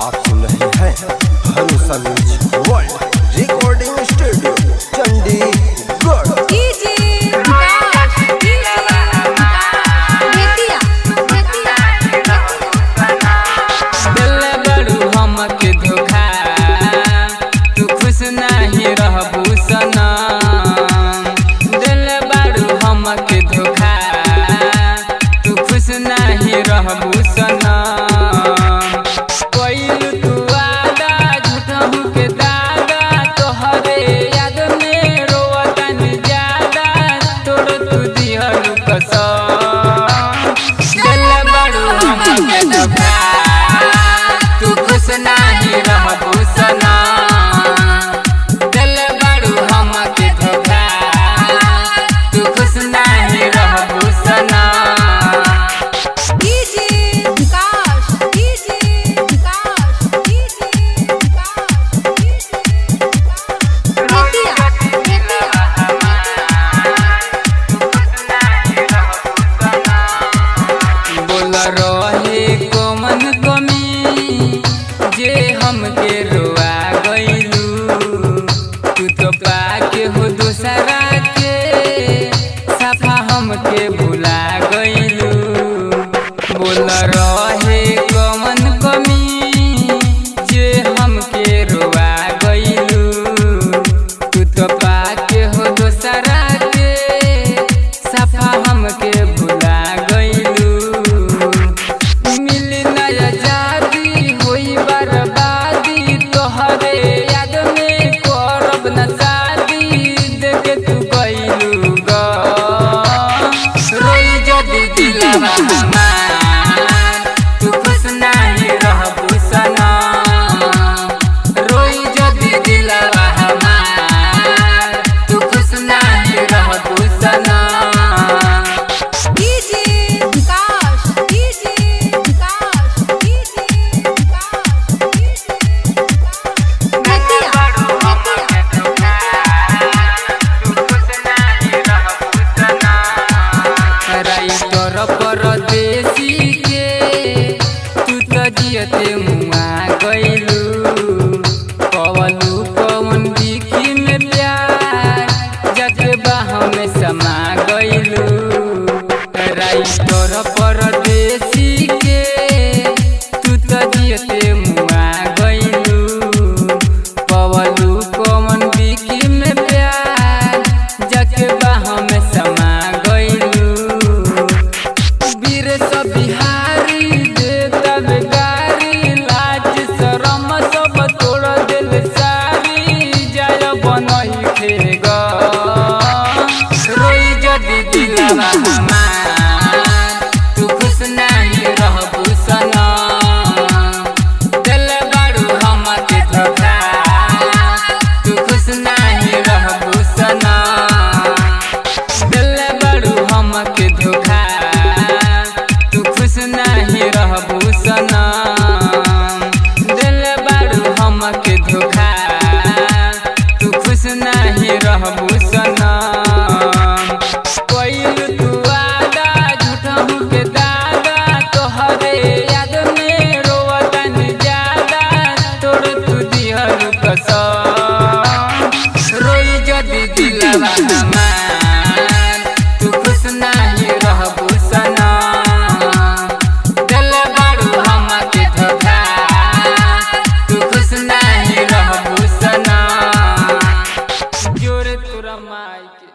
आप सुन रहे हैं भरोसा music world recording studio Chandigarh. तू खुश नहीं रहबू सनम, दिल बड़ू हमके धोखा, तू खुश नहीं रहबू सनम। हमके रोआ गइलू तू तो पाके हो दूसरा के, सफा हमके भुला गइलू। बोल रहे कौन कमी जे हमके रोआ गइलू, तू तो पाके हो दूसरा के, सफा हमके भुला गइलू। मिली नया जादी होई बर्बादी, तोहरे याद में करब न शादी, देखे तू गइलू ग रोई जदी दिलवा हमार, तू खुश नहीं रहबू सनम, रोई जदी दिलवा हमार, तू खुश नहीं रहबू सनम। परदेसी के तू तो जियते मुआ गइलू, पवलू पवन बिकी में प्यार, जगे बाह में समा गइलू। राइटर परदेसी के तू तो जियते मुआ गइलू, पवलू पवन बिकी में प्यार, जगे बाह में समा गइलू। बिहारी देता बेकारी, लाज शरम सब तोड़ दिल सारी, जाय बनही खेगा रोई जदी दिलवा हमार, तू खुश नहीं रहबू सनम, दिल बड़ू हमके धोखा, तू खुश नहीं रहबू सनम, दिल बड़ू हमके धोखा, तू खुश नहीं रहबू सनम, दिल बड़ू हमके धोखा, तू खुश नहीं रहबू सनम। कइलू तू वादा झूठहू के दादा, तोहरे याद में रोवतन ज्यादा, तोड़ तू दिहलू कसम, रोई जदी दिलवा हमार, तू खुश नहीं रहबू सनम, दिल बड़ू हमके धोखा, तू खुश नहीं रहबू सनम। जोरे तोरा माई के